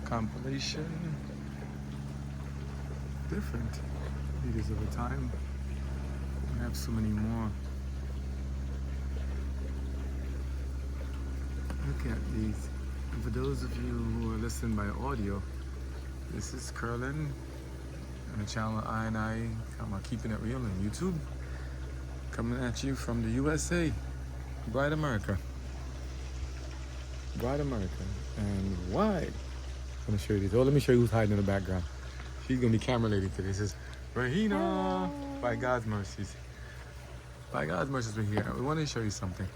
compilation. Different leaders of the time. We have so many more. Look at these. And for those of you who are listening by audio, this is Curlin on the channel I Keeping It Real on YouTube. Coming at you from the USA. Bright America. Bright America. And why? I'm going to show you this. Oh, let me show you who's hiding in the background. She's going to be camera lady today. This is Rahina. By God's mercies. By God's mercies, we're here. We want to show you something.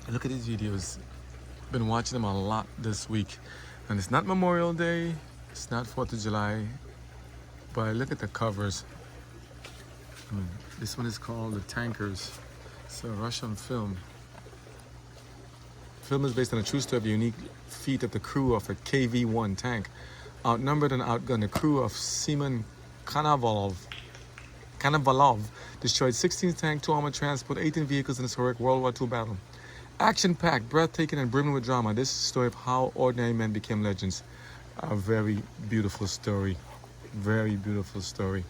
Look at these videos. Been watching them a lot this week. And it's not Memorial Day. It's not 4th of July. But look at the covers. This one is called The Tankers. It's a Russian film. The film is based on a true story of the unique feat of the crew of a KV-1 tank. Outnumbered and outgunned, the crew of Seaman Konovalov destroyed 16 tanks, 2 armored transport, 18 vehicles in this heroic World War II battle. Action-packed, breathtaking, and brimming with drama, this is the story of how ordinary men became legends. A very beautiful story. Very beautiful story.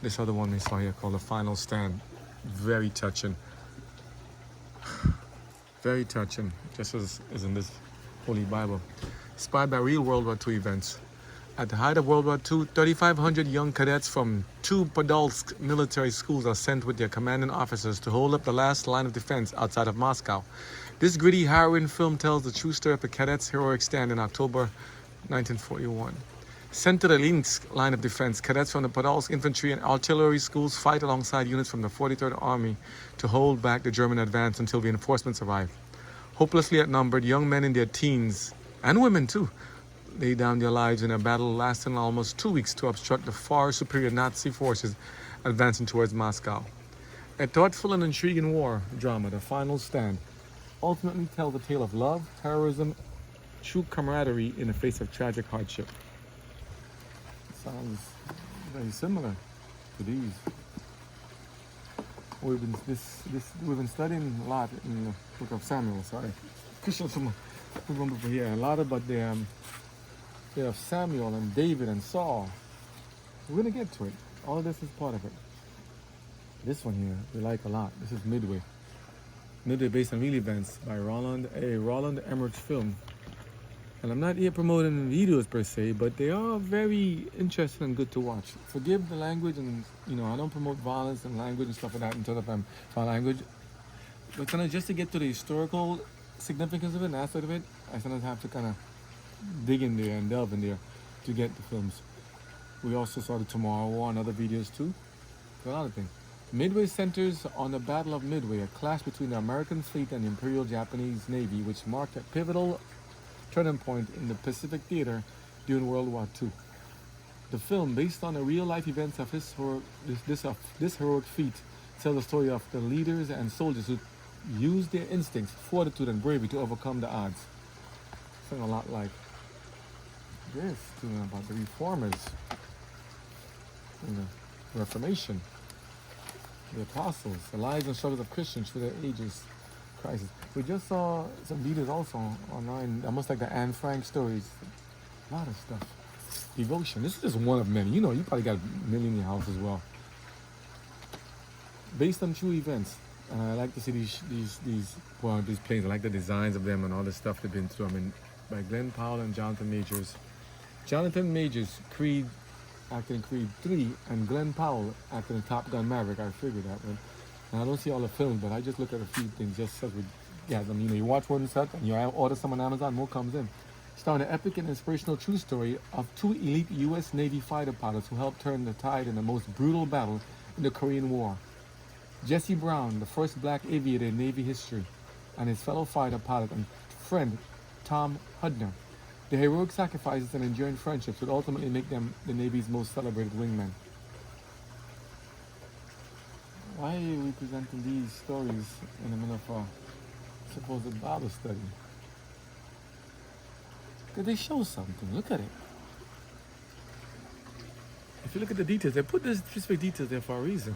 This other one we saw here called The Final Stand. Very touching. Very touching, just as in this Holy Bible. Inspired by real World War II events. At the height of World War II, 3,500 young cadets from 2 Podolsk military schools are sent with their commanding officers to hold up the last line of defense outside of Moscow. This gritty, harrowing film tells the true story of the cadets' heroic stand in October 1941. Sent to the Linsk line of defense, cadets from the Podolsk infantry and artillery schools fight alongside units from the 43rd Army to hold back the German advance until reinforcements arrive. Hopelessly outnumbered, young men in their teens, and women too, lay down their lives in a battle lasting almost 2 weeks to obstruct the far superior Nazi forces advancing towards Moscow. A thoughtful and intriguing war drama, The Final Stand, ultimately tells a tale of love, terrorism, true camaraderie in the face of tragic hardship. Sounds very similar to these. We've been studying a lot in the book of Samuel. Sorry, Christians from over here. A lot about the of Samuel and David and Saul. We're gonna get to it. All of this is part of it. This one here we like a lot. This is Midway. Midway based on real events by Roland Emmerich film. And I'm not here promoting videos per se, but they are very interesting and good to watch. Forgive the language, and I don't promote violence and language and stuff like that in terms of foul language. But kind of just to get to the historical significance of it and aspect of it, I sometimes have to kind of dig in there and delve in there to get the films. We also saw the Tomorrow War and other videos too. A lot of things. Midway centers on the Battle of Midway, a clash between the American fleet and the Imperial Japanese Navy, which marked a pivotal turning point in the Pacific theater during World War II. The film, based on the real-life events of this heroic feat, tells the story of the leaders and soldiers who used their instincts, fortitude, and bravery to overcome the odds. Something a lot like this, about the reformers, the Reformation, the apostles, the lives and struggles of Christians through their ages. Crisis. We just saw some videos also online, almost like the Anne Frank stories. A lot of stuff. Devotion. This is just one of many. You probably got a million in your house as well. Based on true events. And I like to see these planes. I like the designs of them and all the stuff they've been through. By Glenn Powell and Jonathan Majors. Jonathan Majors, acted in Creed 3, and Glenn Powell acted in Top Gun Maverick. I figured that one. And I don't see all the films, but I just look at a few things just as we get them. You watch one set and you order some on Amazon, more comes in. Starring an epic and inspirational true story of 2 elite U.S. Navy fighter pilots who helped turn the tide in the most brutal battle in the Korean War. Jesse Brown, the first black aviator in Navy history, and his fellow fighter pilot and friend, Tom Hudner. Their heroic sacrifices and enduring friendships would ultimately make them the Navy's most celebrated wingmen. Why are we presenting these stories in the middle of a supposed Bible study? Because they show something. Look at it. If you look at the details, they put these specific details there for a reason.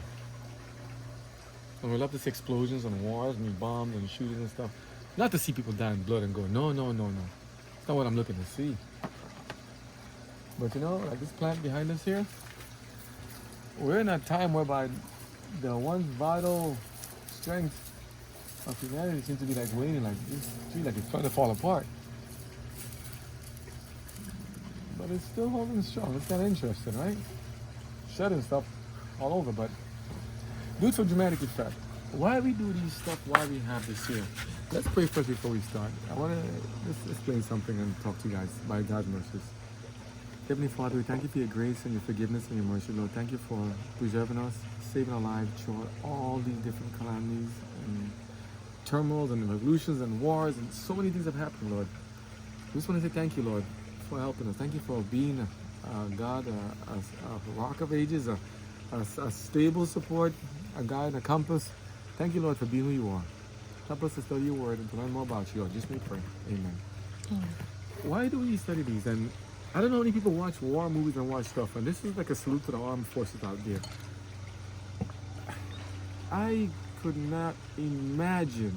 And we love to see explosions and wars and bombs and shootings and stuff. Not to see people die in blood and go, no. It's not what I'm looking to see. But you know, like this plant behind us here, we're in a time whereby the one vital strength of humanity seems to be like waning, like this tree, like it's trying to fall apart. But it's still holding strong. It's kind of interesting, right? Shedding stuff all over, but due to dramatic effect. Why we do these stuff, why we have this here. Let's pray first before we start. I want to explain something and talk to you guys by God's mercies. Heavenly Father, we thank you for your grace and your forgiveness and your mercy, Lord. Thank you for preserving us, saving our lives through all these different calamities and turmoils and revolutions and wars and so many things have happened, Lord. We just want to say thank you, Lord, for helping us. Thank you for being God, a rock of ages, a stable support, a guide, a compass. Thank you, Lord, for being who you are. Help us to study your word and to learn more about you, Lord. Just may pray. Amen. Why do we study these? And I don't know how many people watch war movies and watch stuff, and this is like a salute to the armed forces out there. I could not imagine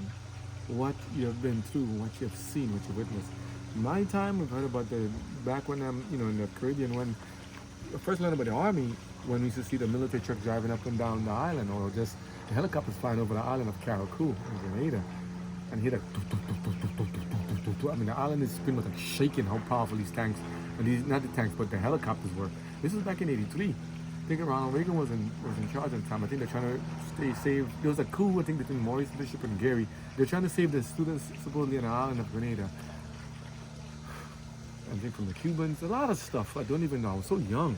what you have been through, what you have seen, what you witnessed. My time, we've heard about back when I'm, in the Caribbean, when I first learned about the army, when we used to see the military truck driving up and down the island, or just the helicopters flying over the island of Carriacou in Grenada, and hear I mean, the island is pretty much like shaking how powerful these tanks, and these, not the tanks, but the helicopters were. This was back in '83. I think Ronald Reagan was in charge at the time. I think they're trying to save. There was a coup, I think, between Maurice Bishop and Gary. They're trying to save the students supposedly on the island of Grenada. I think from the Cubans, a lot of stuff I don't even know. I was so young.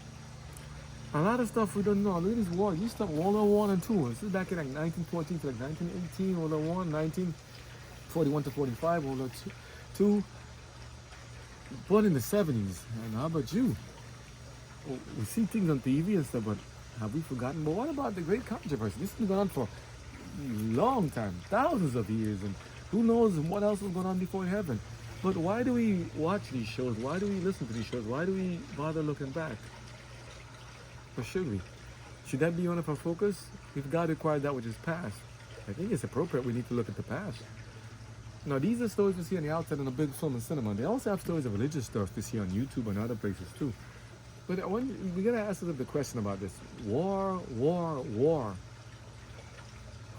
A lot of stuff we don't know. Look at this war. You stuff World War I and II. This is back in like 1914 to like 1918. World War I, 1941 to 45. World War II. Born in the 70s. And how about you? Well, we see things on TV and stuff, but have we forgotten? But what about the great controversy? This has been going on for a long time, thousands of years, and who knows what else was going on before heaven. But why do we watch these shows? Why do we listen to these shows? Why do we bother looking back? Or should we? Should that be one of our focus? If God required that which is past, I think it's appropriate we need to look at the past. Now, these are stories we see on the outside in a big film and cinema. They also have stories of religious stuff we see on YouTube and other places too. But we gotta ask ourselves the question about this. War.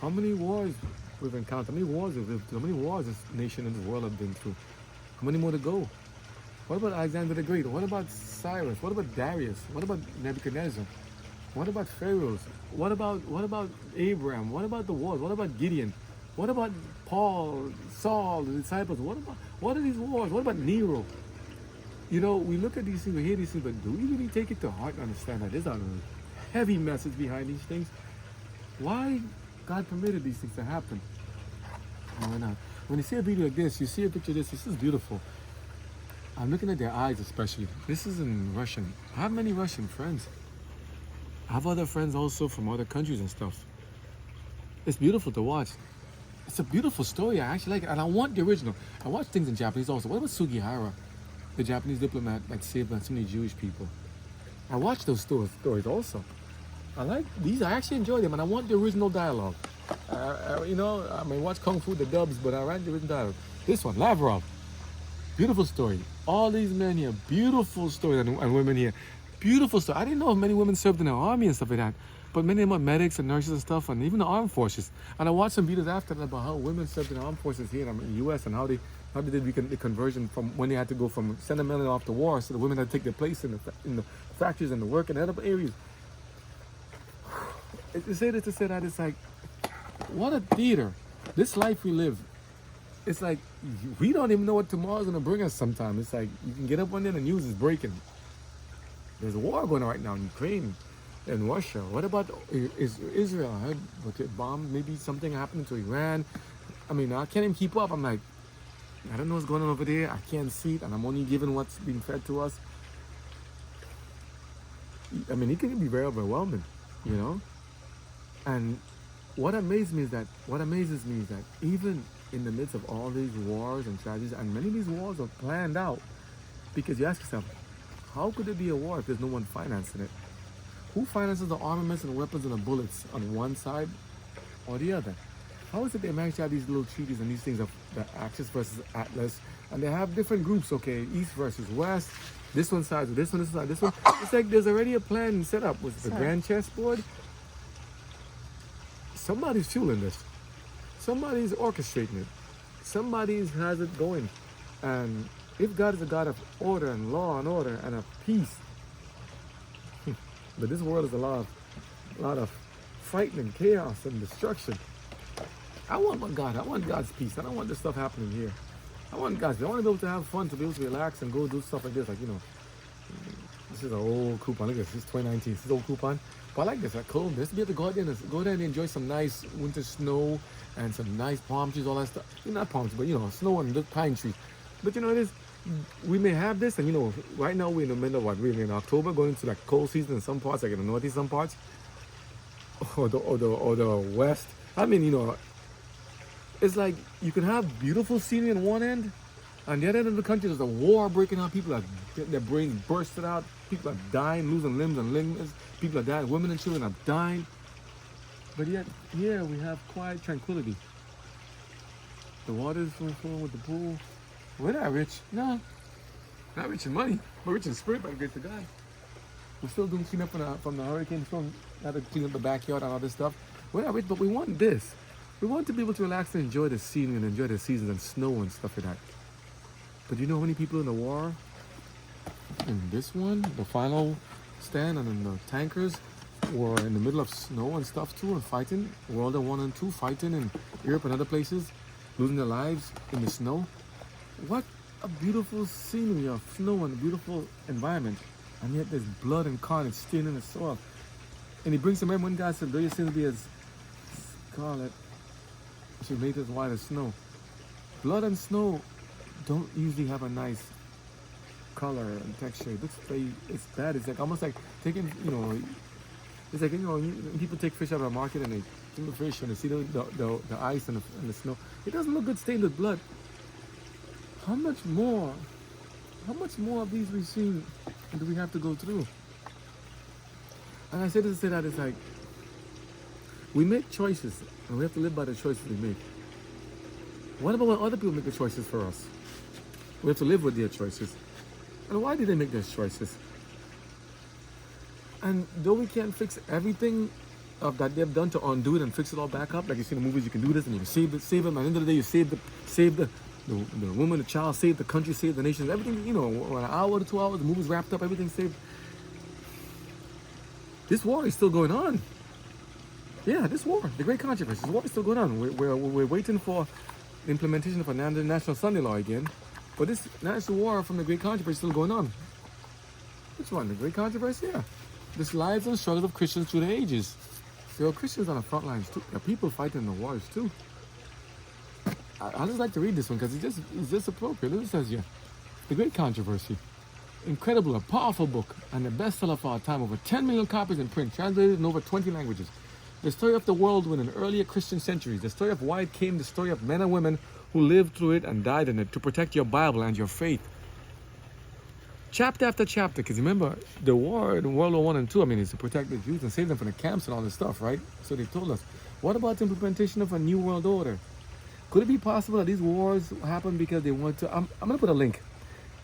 How many wars we've encountered? How many wars we've lived through? How many wars this nation and this world have been through? How many more to go? What about Alexander the Great? What about Cyrus? What about Darius? What about Nebuchadnezzar? What about Pharaohs? What about Abraham? What about the wars? What about Gideon? What about Paul, Saul, the disciples? What are these wars? What about Nero? We look at these things, we hear these things, but do we really take it to heart and understand that there's a heavy message behind these things? Why God permitted these things to happen? Why not? When you see a video like this, you see a picture of this is beautiful. I'm looking at their eyes especially. This is in Russian. I have many Russian friends. I have other friends also from other countries and stuff. It's beautiful to watch. It's a beautiful story. I actually like it, and I want the original. I watch things in Japanese also. What about Sugihara, the Japanese diplomat that saved so many Jewish people? I watch those stories also. I like these. I actually enjoy them, and I want the original dialogue. I may watch Kung Fu, the dubs, but I like the original dialogue. This one, Lavrov. Beautiful story. All these men here, beautiful story, and women here. Beautiful story. I didn't know many women served in the army and stuff like that. But many of them are medics and nurses and stuff, and even the armed forces. And I watched some videos after that about how women served in the armed forces here in the U.S. and how they did the conversion from when they had to go from send the men off to war, so the women had to take their place in the factories and the work and other areas. To say that, it's like, what a theater. This life we live, it's like we don't even know what tomorrow's gonna bring us sometimes. It's like you can get up one day and the news is breaking. There's a war going on right now in Ukraine and Russia. What about Israel? I heard a bomb, maybe something happening to Iran. I mean, I can't even keep up. I'm like, I don't know what's going on over there. I can't see it, and I'm only given what's being fed to us. I mean, it can be very overwhelming, And what amazes me is that even in the midst of all these wars and tragedies, and many of these wars are planned out, because you ask yourself, how could there be a war if there's no one financing it? Who finances the armaments and weapons and the bullets on one side or the other? How is it they manage to have these little treaties and these things of the Axis versus Atlas, and they have different groups, okay, East versus West, This one sides with this one, this side, this one. It's like there's already a plan set up with the grand chessboard. Somebody's fueling this. Somebody's orchestrating it. Somebody has it going. And if God is a God of order and law and order and of peace, but this world is a lot of fighting and chaos and destruction. I want God. I want God's peace. I don't want this stuff happening here. I want God's peace. I want to be able to have fun, to be able to relax and go do stuff like this. Like, this is an old coupon. Look at this. This is 2019. This is an old coupon. But I like this. Like cold. Just to be able to go there and enjoy some nice winter snow and some nice palm trees, all that stuff. Not palm trees, but snow and the pine trees. But it is. We may have this, and right now we're in the middle of what? We're in October, going into like cold season in some parts, like in the northeast, some parts, or the west. I mean, it's like you can have beautiful scenery on one end, on the other end of the country there's a war breaking out. People are their brains bursted out. People are dying, losing limbs and limbs. People are dying. Women and children are dying. But yet here we have quiet tranquility. The water is flowing with the pool. We're not rich. No. Not rich in money. We're rich in spirit by the grace of God. We're still doing cleanup from the hurricane. Still have to clean up the backyard and all this stuff. We're not rich, but we want this. We want to be able to relax and enjoy the scenery and enjoy the seasons and snow and stuff like that. But you know how many people in the war? In this one, the final stand, and then the tankers were in the middle of snow and stuff too, and fighting. World War I and II, fighting in Europe and other places, losing their lives in the snow. What a beautiful scenery of snow and a beautiful environment. And yet there's blood and carnage still in the soil. And he brings to memory when God said, though your sins be as scarlet, she made us white as snow. Blood and snow don't usually have a nice color and texture. It looks it's bad. It's like almost like taking, it's like, people take fish out of the market and they kill the fish and they see the ice and the snow. It doesn't look good stained with blood. How much more of these we've seen do we have to go through? And I say this to say that it's like, we make choices and we have to live by the choices we make. What about when other people make the choices for us? We have to live with their choices. And why did they make those choices? And though we can't fix everything that they've done to undo it and fix it all back up, like you see in the movies, you can do this and you can save them. At the end of the day, you save the woman, the child, save the country, save the nation, everything, an hour to 2 hours, the movie's wrapped up, everything's saved. This war is still going on. Yeah, this war, the great controversy, this war is still going on. We're waiting for the implementation of a national Sunday law again. But this national war from the great controversy is still going on. Which one? The great controversy? Yeah. This lives and struggles of Christians through the ages. There are Christians on the front lines too. There are people fighting in the wars too. I just like to read this one because it's just appropriate. It says here, The Great Controversy. Incredible, a powerful book and a bestseller of our time. Over 10 million copies in print, translated in over 20 languages. The story of the world when in earlier Christian centuries. The story of why it came. The story of men and women who lived through it and died in it to protect your Bible and your faith. Chapter after chapter, because remember, the war in World War I and II, is to protect the Jews and save them from the camps and all this stuff, right? So they told us. What about the implementation of a new world order? Could it be possible that these wars happen because they want to... I'm going to put a link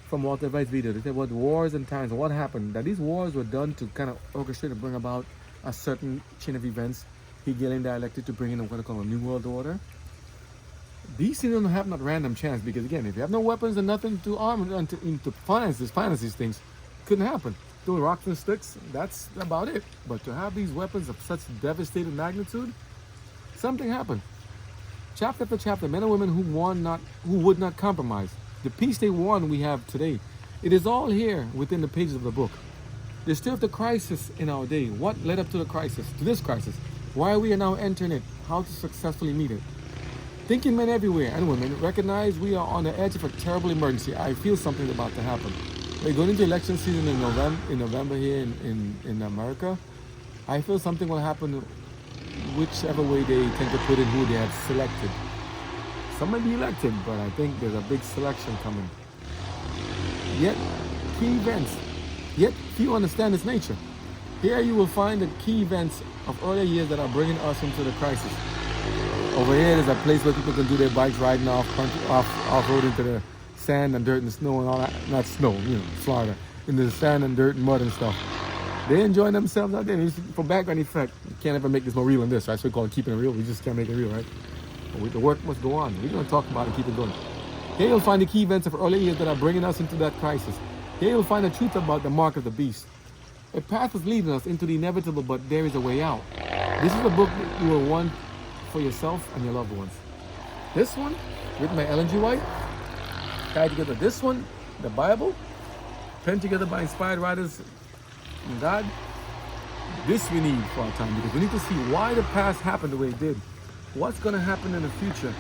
from Walter White's video. They said what wars and times, what happened. That these wars were done to kind of orchestrate and bring about a certain chain of events. Hegelian dialectic to bring in what they call a new world order. These things don't happen at random chance because, again, if you have no weapons and nothing to arm and to finance these things, couldn't happen. Doing rocks and sticks, that's about it. But to have these weapons of such devastating magnitude, something happened. Chapter after chapter, men and women who would not compromise. The peace they won we have today. It is all here within the pages of the book. There's still the crisis in our day. What led up to the crisis, to this crisis? Why we are now entering it? How to successfully meet it? Thinking men everywhere and women recognize we are on the edge of a terrible emergency. I feel something about to happen. We're going into election season in November here in America. I feel something will happen whichever way they tend to put in who they have selected. Some may be elected, but I think there's a big selection coming. Yet, key events. Yet, few understand its nature. Here you will find the key events of earlier years that are bringing us into the crisis. Over here, there's a place where people can do their bikes riding off-road into the sand and dirt and snow and all that. Not snow, Florida. in the sand and dirt and mud and stuff. They enjoying themselves out there. For background effect, you can't ever make this more real than this, right? So we call it keeping it real. We just can't make it real, right? But the work must go on. We're going to talk about it and keep it going. Here you'll find the key events of early years that are bringing us into that crisis. Here you'll find the truth about the mark of the beast. A path is leading us into the inevitable, but there is a way out. This is a book that you will want for yourself and your loved ones. This one, written by Ellen G. White, tied together this one, the Bible, penned together by inspired writers in God. This we need for our time, because we need to see why the past happened the way it did, what's going to happen in the future,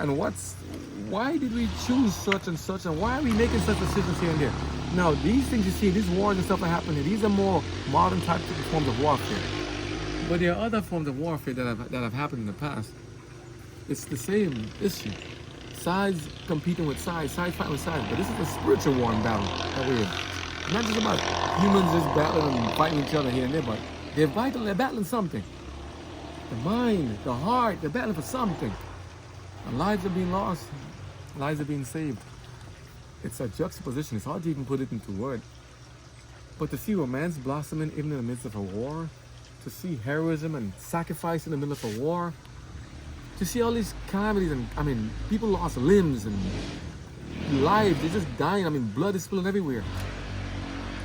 and why did we choose such and such, and why are we making such decisions here and there. Now, these things you see, these wars and stuff that happen here, these are more modern type of forms of warfare. But there are other forms of warfare that have happened in the past. It's the same issue. Sides competing with sides fighting with sides. But this is a spiritual war and battle that we're in. It's not just about humans just battling and fighting each other here and there, but they're battling something. The mind, the heart, they're battling for something. And lives are being lost, lives are being saved. It's a juxtaposition. It's hard to even put it into words. But to see romance blossoming even in the midst of a war, to see heroism and sacrifice in the middle of a war, to see all these calamities, and people lost limbs and lives, they're just dying. Blood is spilling everywhere.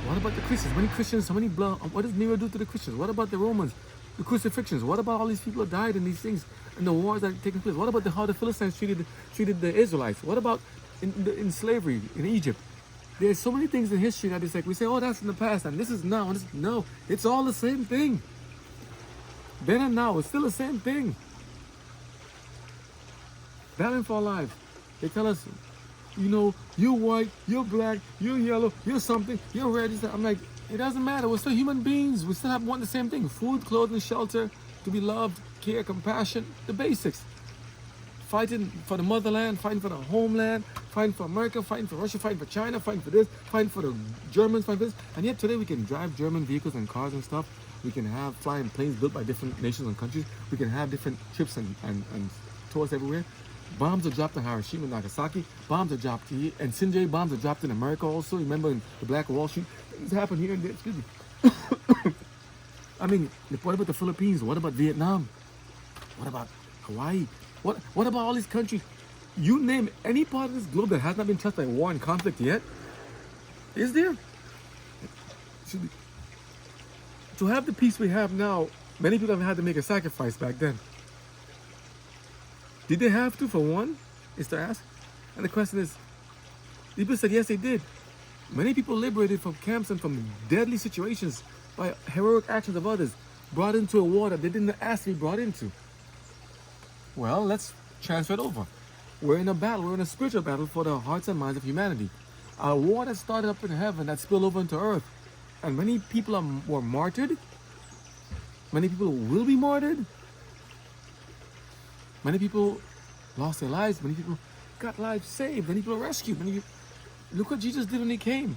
What about the Christians? Many Christians, so many blood. What does Nero do to the Christians? What about the Romans? The crucifixions? What about all these people that died in these things and the wars that are taking place? What about how the Philistines treated the Israelites? What about in slavery in Egypt? There's so many things in history that it's like we say, oh, that's in the past and this is now. No, it's all the same thing. Then and now, it's still the same thing. Battling for our lives. They tell us, you're white, you're black, you're yellow, you're something, you're red. I'm like, it doesn't matter. We're still human beings. We still want the same thing. Food, clothing, shelter, to be loved, care, compassion, the basics. Fighting for the motherland, fighting for the homeland, fighting for America, fighting for Russia, fighting for China, fighting for this, fighting for the Germans, fighting for this. And yet today we can drive German vehicles and cars and stuff. We can have flying planes built by different nations and countries. We can have different trips and tours everywhere. Bombs are dropped in Hiroshima and Nagasaki. Bombs are dropped here. And Sinjay bombs are dropped in America also. Remember in the Black Wall Street? Things happen here and there. Excuse me. What about the Philippines? What about Vietnam? What about Hawaii? What about all these countries? You name any part of this globe that has not been touched by war and conflict yet? Is there? To have the peace we have now, many people have had to make a sacrifice back then. Did they have to, for one? Is to ask. And the question is, people said yes, they did. Many people liberated from camps and from deadly situations by heroic actions of others, brought into a war that they didn't ask to be brought into. Well, let's transfer it over. We're in a battle. We're in a spiritual battle for the hearts and minds of humanity. A war that started up in heaven that spilled over into earth. And many people were martyred. Many people will be martyred. Many people lost their lives. Many people got lives saved. Many people rescued. Look what Jesus did when he came.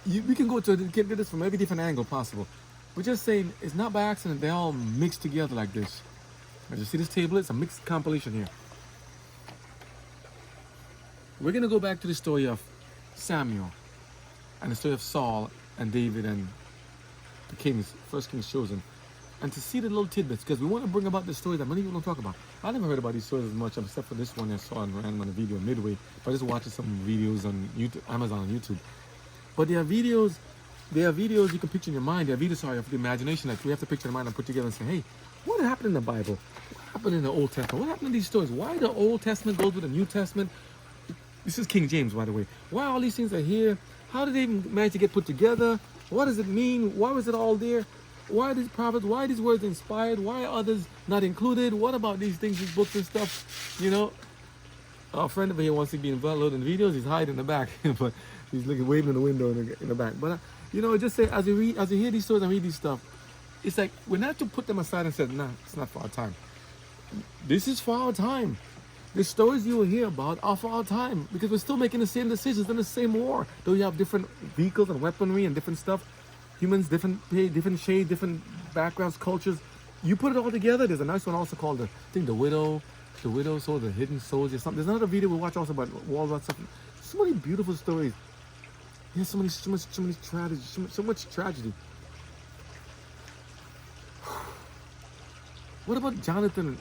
We can get this from every different angle possible. We're just saying it's not by accident they all mixed together like this. As you see this table, it's a mixed compilation here. We're going to go back to the story of Samuel and the story of Saul and David and the kings, first kings chosen. And to see the little tidbits, because we want to bring about the story that many people don't talk about. I never heard about these stories as much, except for this one I saw and ran on a video midway. But I just watched some videos on YouTube, Amazon and YouTube. But there are videos you can picture in your mind. There are videos, of the imagination that we have to picture in mind and put together and say, hey, what happened in the Bible? What happened in the Old Testament? What happened in these stories? Why the Old Testament goes with the New Testament? This is King James, by the way. Why all these things are here? How did they manage to get put together? What does it mean? Why was it all there? Why are these prophets? Why are these words inspired? Why are others not included? What about these things, these books and stuff? Our friend over here wants to be involved in videos. He's hiding in the back, but he's looking, waving in the window in the back. But just say as you hear these stories and read these stuff, it's like we're not to put them aside and say, nah, it's not for our time. This is for our time. The stories you will hear about are for our time because we're still making the same decisions in the same war. Though you have different vehicles and weaponry and different stuff. Humans, different shades, different backgrounds, cultures. You put it all together. There's a nice one also called the Widow Soul, the Hidden Souls or something. There's another video we watch also about World War stuff. So many beautiful stories. There's so much tragedy, so much tragedy. What about Jonathan?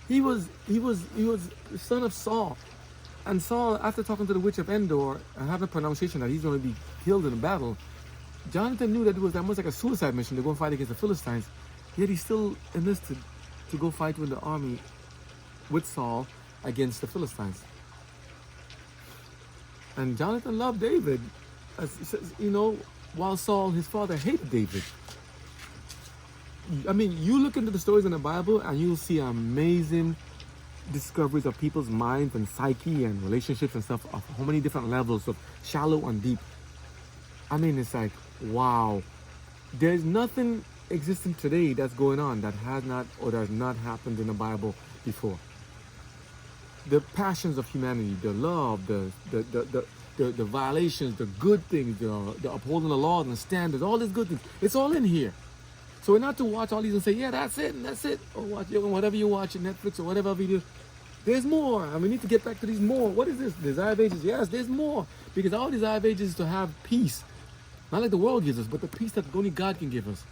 He was the son of Saul. And Saul, after talking to the witch of Endor and having a pronunciation that he's going to be killed in a battle, Jonathan knew that it was almost like a suicide mission to go fight against the Philistines. Yet he still enlisted to go fight with the army with Saul against the Philistines. And Jonathan loved David, while Saul, his father, hated David. I mean, you look into the stories in the Bible and you'll see amazing discoveries of people's minds and psyche and relationships and stuff of how many different levels of shallow and deep. I mean, it's like, wow. There's nothing existing today that's going on that has not or does not happened in the Bible before. The passions of humanity, the love, the violations, the good things, the upholding the laws and the standards, all these good things, it's all in here. So we're not to watch all these and say, yeah, that's it, and that's it. Or watch whatever you watch on Netflix or whatever video. There's more, and we need to get back to these more. What is this? Desire ages? Yes, there's more. Because all desire ages is to have peace. Not like the world gives us, but the peace that only God can give us.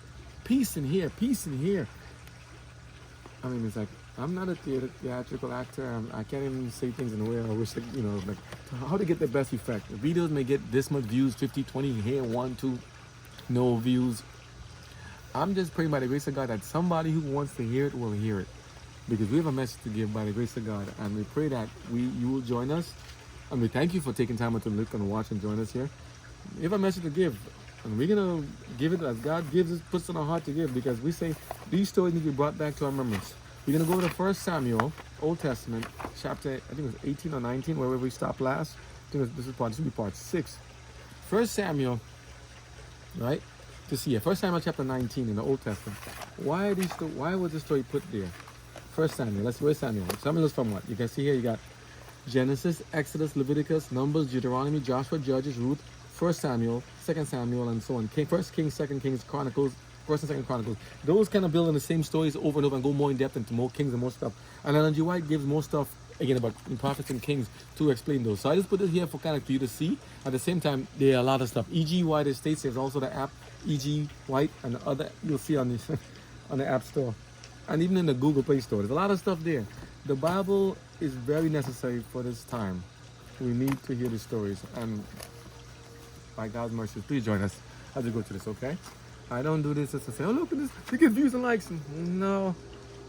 Peace in here, peace in here. I mean, it's like, I'm not a theatrical actor. I can't even say things in a way I wish that, like how to get the best effect. The videos may get this much views, 50, 20, here, 1, 2, no views. I'm just praying by the grace of God that somebody who wants to hear it will hear it. Because we have a message to give by the grace of God. And we pray that you will join us. And we thank you for taking time to look and watch and join us here. We have a message to give. And we're going to give it as God gives us, puts in our heart to give. Because we say these stories need to be brought back to our remembrance. We're going to go to 1 Samuel, Old Testament, chapter, I think it was 18 or 19, where we stopped last. I think this will be part 6. 1 Samuel, right? To see it. 1 Samuel chapter 19 in the Old Testament. Why was this story put there? 1 Samuel. Where's Samuel? Samuel is from what? You can see here you got Genesis, Exodus, Leviticus, Numbers, Deuteronomy, Joshua, Judges, Ruth, 1 Samuel, 2 Samuel, and so on. 1 Kings, 2 Kings, Chronicles, 1 and 2 Chronicles. Those kind of build on the same stories over and over and go more in depth into more kings and more stuff. And Ellen G. White gives more stuff again about prophets and kings to explain those. So I just put it here for kind of for you to see. At the same time, there are a lot of stuff. E.G. White Estates, there's also the app E.G. White and the other you'll see on the on the App Store and even in the Google Play Store. There's a lot of stuff there. The Bible is very necessary for this time. We need to hear the stories, and by God's mercy, please join us as we go through this, okay? I don't do this just to say, oh, look at this, we get views and likes. No,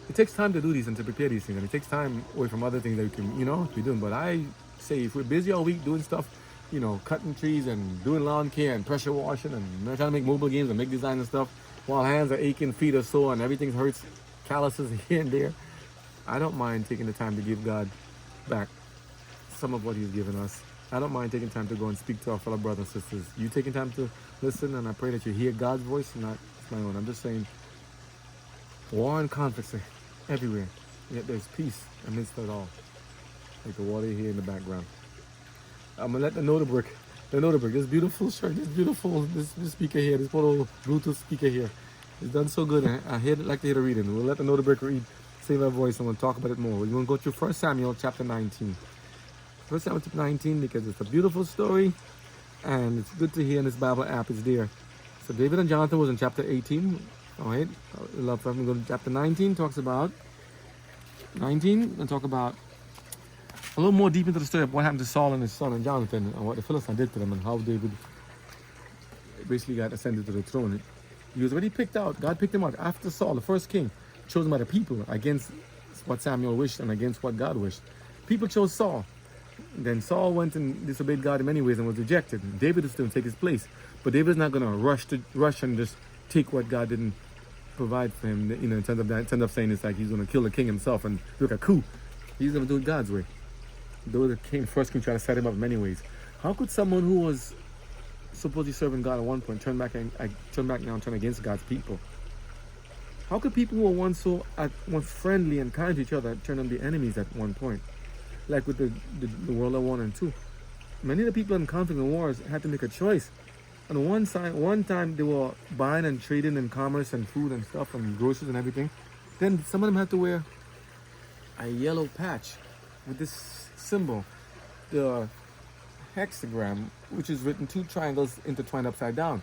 it takes time to do these and to prepare these things, and it takes time away from other things that we can, be doing. But I say, if we're busy all week doing stuff, cutting trees and doing lawn care and pressure washing and trying to make mobile games and make design and stuff, while hands are aching, feet are sore, and everything hurts, calluses here and there, I don't mind taking the time to give God back some of what He's given us. I don't mind taking time to go and speak to our fellow brothers and sisters. You taking time to listen, and I pray that you hear God's voice and not my own. I'm just saying, war and conflicts are everywhere, yet there's peace amidst it all, like the water here in the background. I'm gonna let the Notabrick, this beautiful shirt, this speaker here, this little Bluetooth speaker here, it's done so good. I'd like to hear the reading. We'll let the Notabrick read, save our voice, and we'll talk about it more. We're gonna go through 1 Samuel chapter 19. 1 Samuel chapter 19 because it's a beautiful story, and it's good to hear in this Bible app. It's there. So David and Jonathan was in chapter 18. All right, I love for them to go to chapter 19. Talks about 19 and talk about a little more deep into the story of what happened to Saul and his son and Jonathan, and what the Philistines did to them, and how David basically got ascended to the throne. He was already picked out. God picked him out after Saul, the first king, chosen by the people against what Samuel wished and against what God wished. People chose Saul. Then Saul went and disobeyed God in many ways and was rejected. David is still take his place, but David's not going to rush and just take what God didn't provide for him. In terms of saying it's like he's going to kill the king himself and do like a coup. He's going to do it God's way. Though the first king tried to set him up in many ways. How could someone who was supposedly serving God at one point turn back now and turn against God's people? How could people who were once friendly and kind to each other turn on the enemies at one point? Like with the World War I and II. Many of the people in conflict and wars had to make a choice. On one time they were buying and trading in commerce and food and stuff and groceries and everything. Then some of them had to wear a yellow patch with this symbol, the hexagram, which is written 2 triangles intertwined upside down.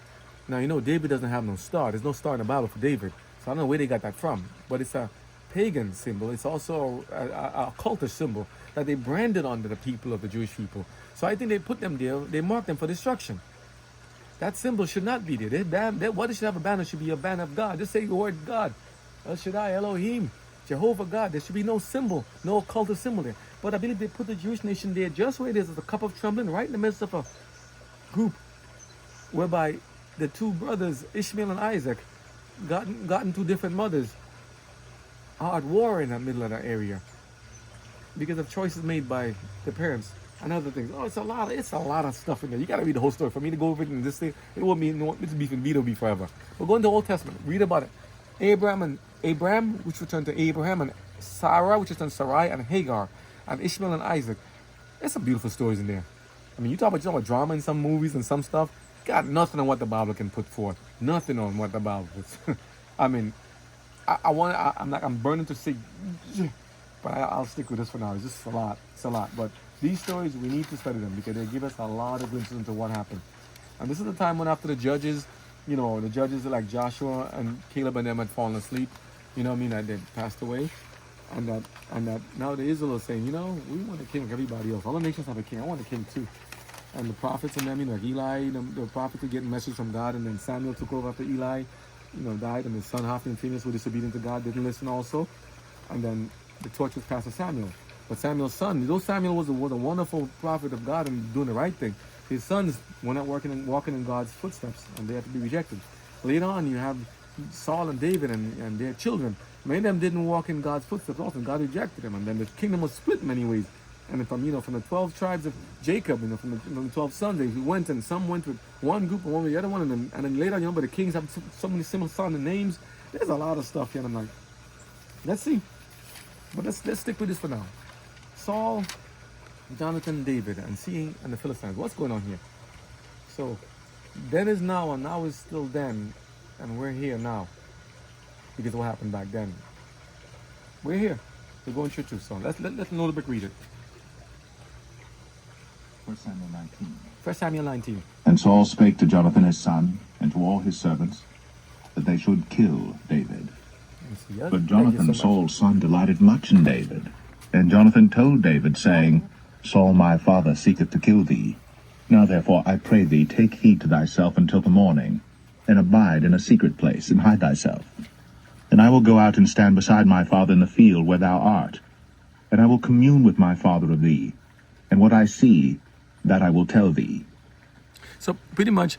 Now, you know, David doesn't have no star. There's no star in the Bible for David. So I don't know where they got that from. But it's a pagan symbol. It's also a cultish symbol that they branded onto the people of the Jewish people. So I think they put them there. They marked them for destruction. That symbol should not be there. What it should have a banner should be a banner of God. Just say the word God. El Shaddai, Elohim, Jehovah God. There should be no symbol, no occultic symbol there. But I believe they put the Jewish nation there just where it is, as a cup of trembling, right in the midst of a group whereby the 2 brothers, Ishmael and Isaac, gotten 2 different mothers, are at war in the middle of that area because of choices made by the parents and other things. Oh, it's a lot of stuff in there. You got to read the whole story for me to go over it in this thing. It won't be, it's beef and be forever. But go into the Old Testament, read about it. Abraham, which returned to Abraham, and Sarah, which returned to Sarai, and Hagar, and Ishmael and Isaac. There's some beautiful stories in there. I mean, you talk about drama in some movies and some stuff. Got nothing on what the Bible can put forth. Nothing on what the Bible puts. I mean, I'm burning to say, but I'll stick with this for now. It's just a lot. It's a lot. But these stories, we need to study them because they give us a lot of glimpses into what happened. And this is the time when after the judges, you know, the judges like Joshua and Caleb and them had fallen asleep. You know what I mean? That they passed away. And that now the Israel is saying, you know, we want a king like everybody else. All the nations have a king. I want a king too. And the prophets and them, you know, like Eli, the prophets were getting messages from God, and then Samuel took over after Eli, you know, died, and his son Hophni and Phinehas were disobedient to God, didn't listen also. And then the torch was passed to Samuel. But Samuel's son, though Samuel was a wonderful prophet of God and doing the right thing, his sons were not walking in God's footsteps, and they had to be rejected. Later on, you have Saul and David and their children. Many of them didn't walk in God's footsteps also, and God rejected them. And then the kingdom was split in many ways. And then from the 12 tribes of Jacob, from the 12 sons, they went, and some went with one group and one with the other one. And then later, you know, but the kings have so many similar sons and names. There's a lot of stuff here. And I'm like, let's see. But let's stick with this for now. Saul, Jonathan, David, and the Philistines. What's going on here? So, then is now, and now is still then, and we're here now. Because of what happened back then. We're here. We're going through truth. So let's know the book, read it. 1 Samuel 19. 1 Samuel 19. And Saul spake to Jonathan his son, and to all his servants, that they should kill David. But Jonathan, Saul's son, delighted much in David. And Jonathan told David, saying, Saul my father seeketh to kill thee. Now therefore I pray thee, take heed to thyself until the morning, and abide in a secret place, and hide thyself. And I will go out and stand beside my father in the field where thou art, and I will commune with my father of thee, and what I see, that I will tell thee. So pretty much,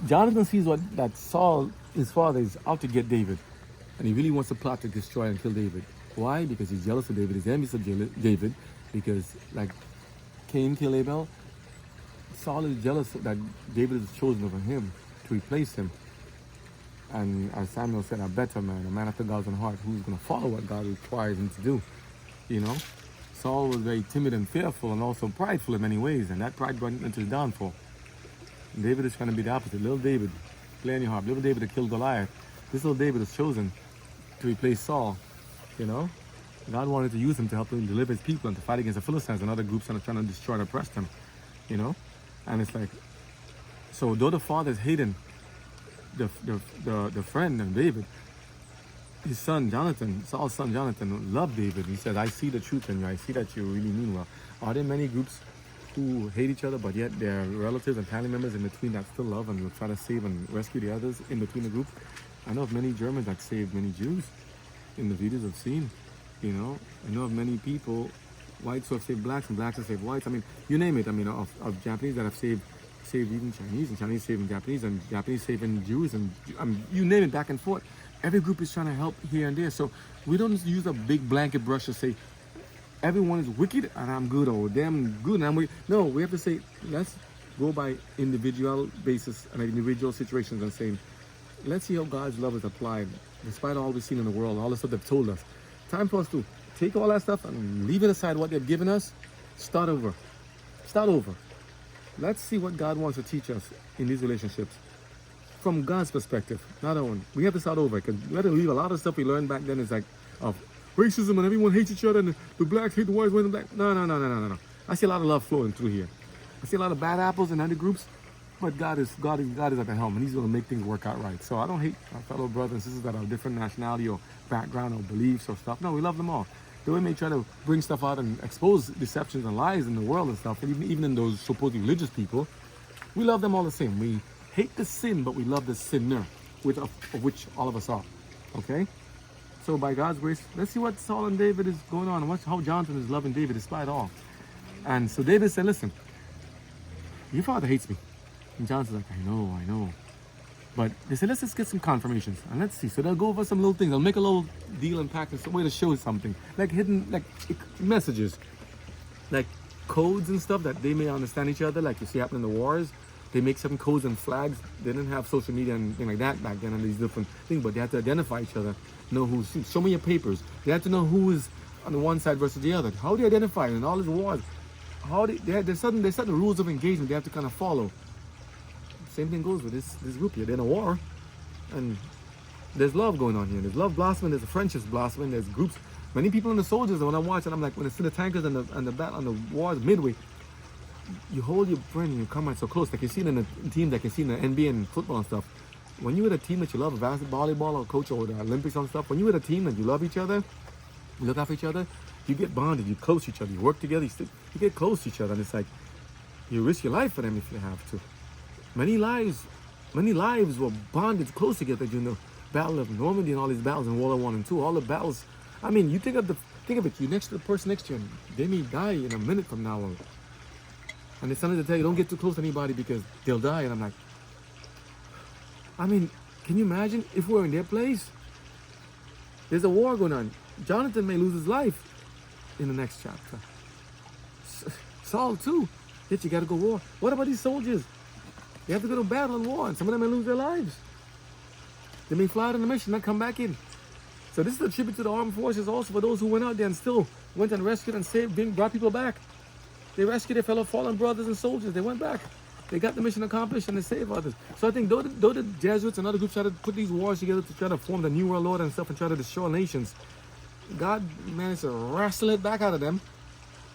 Jonathan sees that Saul, his father, is out to get David, and he really wants to plot to destroy and kill David. Why? Because he's jealous of David, he's envious of David, because like Cain killed Abel, Saul is jealous that David is chosen over him to replace him. And as Samuel said, a better man, a man after God's own heart, who's going to follow what God requires him to do. You know, Saul was very timid and fearful and also prideful in many ways, and that pride brought him into his downfall. And David is trying to be the opposite. Little David, play on your harp. Little David that killed Goliath. This little David is chosen to replace Saul. You know, God wanted to use him to help him deliver his people and to fight against the Philistines and other groups that are trying to destroy and oppress them. You know, and it's like, so though the father is hating the friend of David, his son Jonathan, Saul's son Jonathan, loved David. He said, I see the truth in you. I see that you really mean well. Are there many groups who hate each other, but yet their relatives and family members in between that still love and will try to save and rescue the others in between the group? I know of many Germans that saved many Jews in the videos I've seen. You know, I know of many people, whites who have saved blacks and blacks have saved whites. I mean, you name it. I mean, of Japanese that have saved even Chinese, and Chinese saving Japanese, and Japanese saving Jews, and you name it, back and forth. Every group is trying to help here and there. So we don't use a big blanket brush to say everyone is wicked and I'm good, or them good and I'm wicked. No, we have to say, let's go by individual basis and individual situations and saying, let's see how God's love is applied despite all we've seen in the world, all the stuff they've told us. Time for us to take all that stuff and leave it aside, what they've given us. Start over. Let's see what God wants to teach us in these relationships from God's perspective, not our own. We have to start over, because we have to leave a lot of stuff we learned back then. Is like of racism and everyone hates each other and the blacks hate the whites. No. I see a lot of love flowing through here. I see a lot of bad apples in other groups, but God is at the helm, and He's going to make things work out right. So I don't hate our fellow brothers and sisters that are different nationality or background or beliefs or stuff. No, we love them all. Though we may try to bring stuff out and expose deceptions and lies in the world and stuff, and even in those supposed religious people, we love them all the same. We hate the sin, but we love the sinner, of which all of us are. Okay? So by God's grace, let's see what Saul and David is going on, and watch how Jonathan is loving David despite all. And so David said, listen, your father hates me. And Jonathan's like, I know. But they said, let's just get some confirmations and let's see. So they'll go over some little things. They'll make a little deal and pact in some way to show something. Like hidden, like messages, like codes and stuff that they may understand each other. Like you see happening in the wars. They make some codes and flags. They didn't have social media and things like that back then and these different things, but they had to identify each other, know who's who. Show me your papers. They had to know who is on the one side versus the other. How do you identify in all these wars? There's certain rules of engagement they have to kind of follow. Same thing goes with this group here. They're in a war, and there's love going on here. There's love blossoming. There's a friendship blossoming. There's groups. Many people in the soldiers. And when I watch it, I'm like, when I see the tankers and the battle on the wars midway, you hold your friend and you come right so close. Like you see it in the teams, like you see in the NBA and football and stuff. When you're with a team that you love, basketball, volleyball, or coach, or the Olympics and stuff. When you're with a team that you love each other, you look after each other, you get bonded. You close to each other. You work together. You get close to each other, and it's like you risk your life for them if you have to. Many lives were bonded close together during the Battle of Normandy and all these battles in World War I and II. All the battles. I mean, you think of it. You're next to the person next to you, and they may die in a minute from now on. And it's something to tell you, don't get too close to anybody because they'll die. And I'm like, I mean, can you imagine if we're in their place? There's a war going on. Jonathan may lose his life in the next chapter. Saul too. Yet you got to go war. What about these soldiers? They have to go to battle and war, and some of them may lose their lives. They may fly out on the mission, not come back in. So this is a tribute to the armed forces also for those who went out there and still went and rescued and saved, brought people back. They rescued their fellow fallen brothers and soldiers. They went back. They got the mission accomplished and they saved others. So I think though the Jesuits and other groups try to put these wars together to try to form the New World Order and stuff and try to destroy nations, God managed to wrestle it back out of them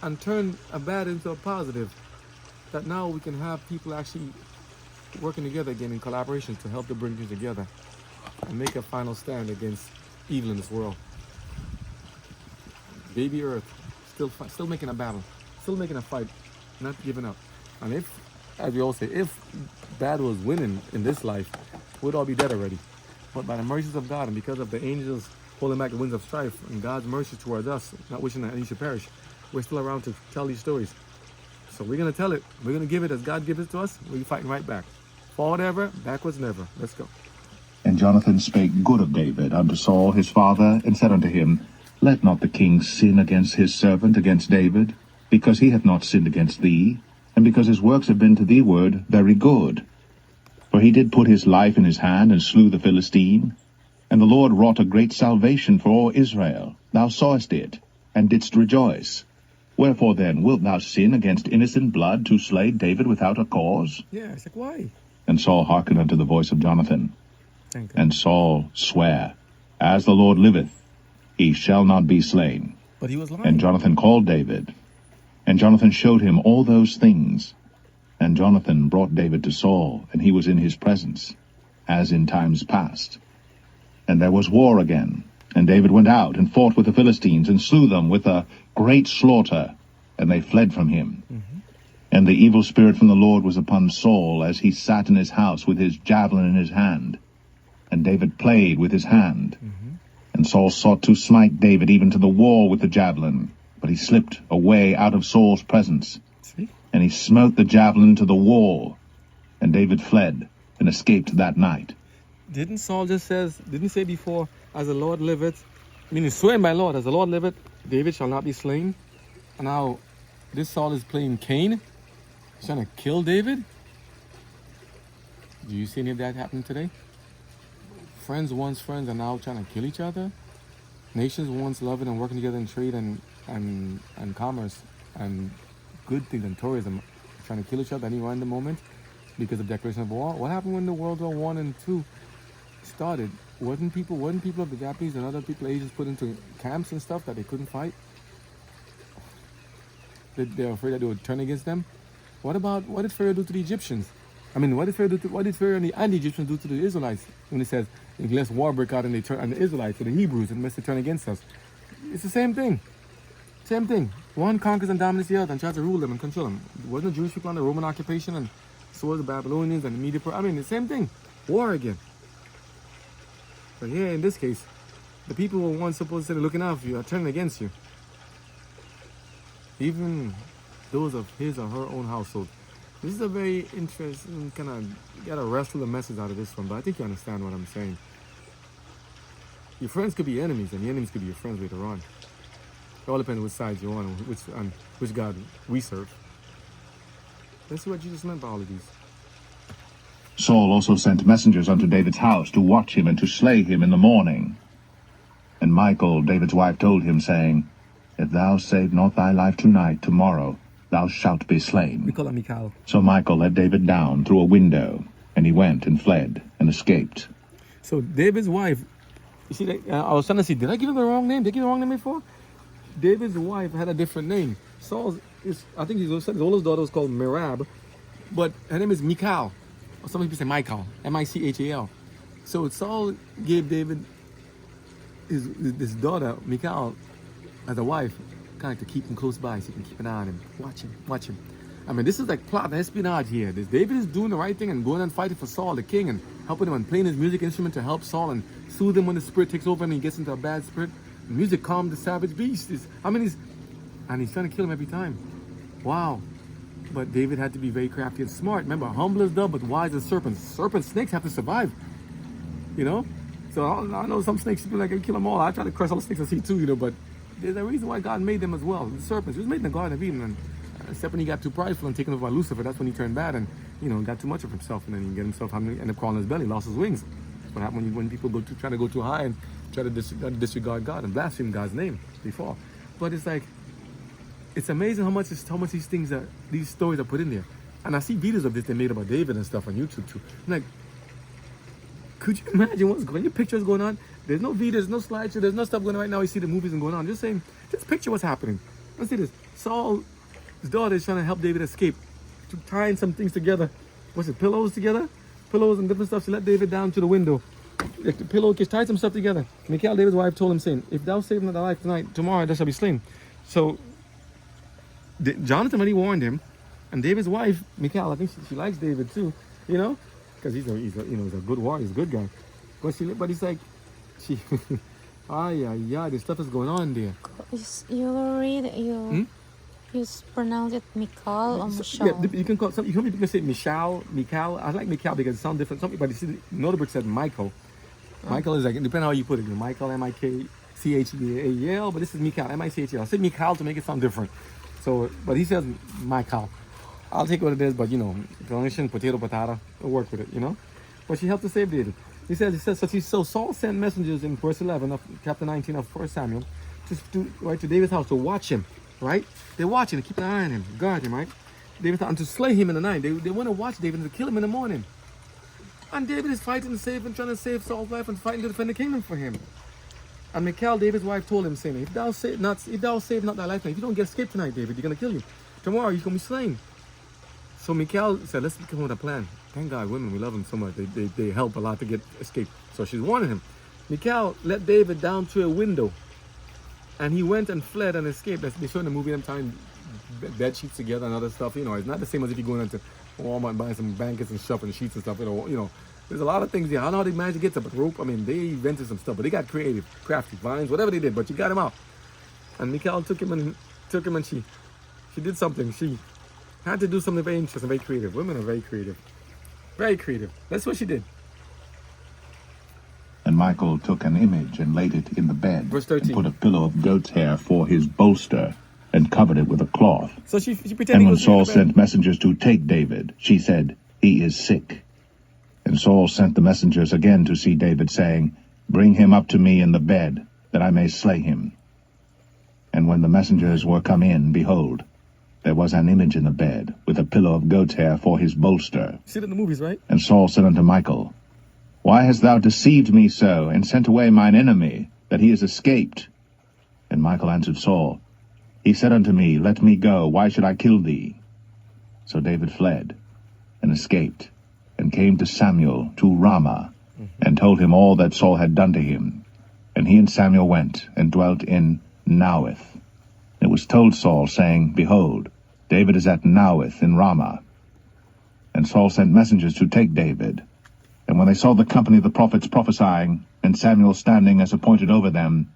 and turn a bad into a positive. That now we can have people actually working together again in collaboration to help to bring things together and make a final stand against evil in this world. Baby Earth, still making a battle, still making a fight, not giving up. And if, as we all say, if bad was winning in this life, we'd all be dead already. But by the mercies of God and because of the angels holding back the winds of strife and God's mercy towards us, not wishing that any should perish, we're still around to tell these stories. So we're going to tell it. We're going to give it as God gives it to us. We're fighting right back. Forward ever, backwards never. Let's go. And Jonathan spake good of David unto Saul his father, and said unto him, Let not the king sin against his servant, against David, because he hath not sinned against thee, and because his works have been to thee word very good. For he did put his life in his hand, and slew the Philistine. And the Lord wrought a great salvation for all Israel. Thou sawest it, and didst rejoice. Wherefore then wilt thou sin against innocent blood to slay David without a cause? Yeah, it's like, why? And Saul hearkened unto the voice of Jonathan. And Saul sware, As the Lord liveth, he shall not be slain. But he was lying. And Jonathan called David. And Jonathan showed him all those things. And Jonathan brought David to Saul, and he was in his presence, as in times past. And there was war again. And David went out and fought with the Philistines, and slew them with a great slaughter, and they fled from him. And the evil spirit from the Lord was upon Saul, as he sat in his house with his javelin in his hand. And David played with his hand. And Saul sought to smite David even to the wall with the javelin, but he slipped away out of Saul's presence. And he smote the javelin to the wall, and David fled and escaped that night. Didn't Saul didn't he say before, as the Lord liveth, meaning swearing by Lord, as the Lord liveth, David shall not be slain? And now this Saul is playing Cain. He's trying to kill David. Do you see any of that happen today? Friends once friends are now trying to kill each other. Nations once loving and working together in trade and commerce and good things and tourism trying to kill each other at any random moment because of declaration of war. What happened when the World War I and II started? Wasn't people of the Japanese and other people Asians put into camps and stuff that they couldn't fight? They're afraid that they would turn against them. What did Pharaoh do to the Egyptians? I mean, what did Pharaoh and the Egyptians do to the Israelites when he says, unless war break out and they turn on the Israelites or the Hebrews unless they turn against us? It's the same thing. Same thing. One conquers and dominates the other and tries to rule them and control them. Wasn't the Jewish people under Roman occupation and so was the Babylonians and the Media? I mean, the same thing. War again. But here in this case, the people who were once supposed to be looking out for you are turning against you. Even those of his or her own household. This is a very interesting kind of, you gotta wrestle the message out of this one, but I think you understand what I'm saying. Your friends could be enemies, and the enemies could be your friends later on. It all depends which side you're on, and which God we serve. Let's see what Jesus meant by all of these. Saul also sent messengers unto David's house to watch him and to slay him in the morning. And Michal, David's wife, told him, saying, If thou save not thy life tonight, tomorrow thou shalt be slain. We call him Michal. So Michal let David down through a window, and he went and fled and escaped. So David's wife, you see, I was trying to see, did I give him the wrong name? Did I give him the wrong name before? David's wife had a different name. Saul's, I think his oldest daughter was called Merab, but her name is Michal. Or some people say Michal, M-I-C-H-A-L. So Saul gave David his daughter, Michal, as a wife, kind of to keep him close by so he can keep an eye on him. Watch him. I mean, this is like plot and espionage here. David is doing the right thing and going and fighting for Saul, the king, and helping him and playing his music instrument to help Saul and soothe him when the spirit takes over and he gets into a bad spirit. The music calmed the savage beast. He's trying to kill him every time. Wow. But David had to be very crafty and smart. Remember, humble as dove, but wise as serpents. Snakes have to survive. You know? So I know some snakes, people like, I kill them all. I try to crush all the snakes I see too, you know, but there's a reason why God made them as well. The serpents. He was made in the Garden of Eden, and except when he got too prideful and taken over by Lucifer, that's when he turned bad and, you know, got too much of himself, and then he get himself, end up crawling on his belly, lost his wings. That's what happened when people try to go too high and try to disregard God and blaspheme God's name. They fall. But it's like, it's amazing how much these stories are put in there. And I see videos of this they made about David and stuff on YouTube too. I'm like, could you imagine what's going on? Your pictures going on. There's no videos, no slideshow, there's no stuff going on right now. You see the movies and going on. Just picture what's happening. Let's see this. Saul's daughter is trying to help David escape. Tying some things together. What's it, pillows together? Pillows and different stuff. She let David down to the window. The pillowcase, tied some stuff together. Michal, David's wife, told him, saying, If thou save not thy life tonight, tomorrow thou shalt be slain. So Jonathan already warned him, and David's wife, Michal, I think she likes David too, you know, because he's a good warrior, he's a good guy. But he's like, this stuff is going on there. You pronounce it Michal or Michal? Yeah, you can call some. You can say Michal. I like Michal because it sounds different. Some people, Notabrook said Michael. Michael is like, depending on how you put it. Michael, M-I-K-C-H-E-A-L, but this is Michal, M-I-C-H-E-L. I say Michal to make it sound different. So, but he says Michal. I'll take what it is, but pronunciation, potato, I'll work with it, But she helped to save David. He says, so Saul sent messengers in verse 11 of chapter 19 of 1 Samuel to David's house to watch him, right? They watch him, keep an eye on him, guard him, right? David thought, and to slay him in the night. They want to watch David and to kill him in the morning. And David is fighting to save and trying to save Saul's life and fighting to defend the kingdom for him. And Michal, David's wife, told him, saying, If thou save not thy life, if you don't get escaped tonight, David, you're going to kill you. Tomorrow, you're going to be slain. So Michal said, let's come with a plan. Thank God, women, we love them so much. They help a lot to get escape. So she's warning him. Michal let David down to a window. And he went and fled and escaped. They show in the movie them tying bed sheets together and other stuff. It's not the same as if you're going into Walmart and buying some blankets and stuff and sheets and stuff. There's a lot of things there. I don't know how they managed to get to, but rope. They invented some stuff, but they got creative, crafty, vines, whatever they did. But you got him out. And Michal took him and she did something. She had to do something very interesting, very creative. Women are very creative. Very creative. That's what she did. And Michal took an image and laid it in the bed. Verse 13. And put a pillow of goat's hair for his bolster and covered it with a cloth. So she pretended. And when Saul sent messengers to take David, she said, He is sick. And Saul sent the messengers again to see David, saying, Bring him up to me in the bed, that I may slay him. And when the messengers were come in, behold, there was an image in the bed, with a pillow of goat's hair for his bolster. You see it in the movies, right? And Saul said unto Michal, Why hast thou deceived me so, and sent away mine enemy, that he is escaped? And Michal answered Saul, He said unto me, Let me go, why should I kill thee? So David fled and escaped, and came to Samuel to Ramah, and told him all that Saul had done to him. And he and Samuel went and dwelt in Naueth. It was told Saul, saying, Behold, David is at Naueth in Ramah. And Saul sent messengers to take David. And when they saw the company of the prophets prophesying, and Samuel standing as appointed over them,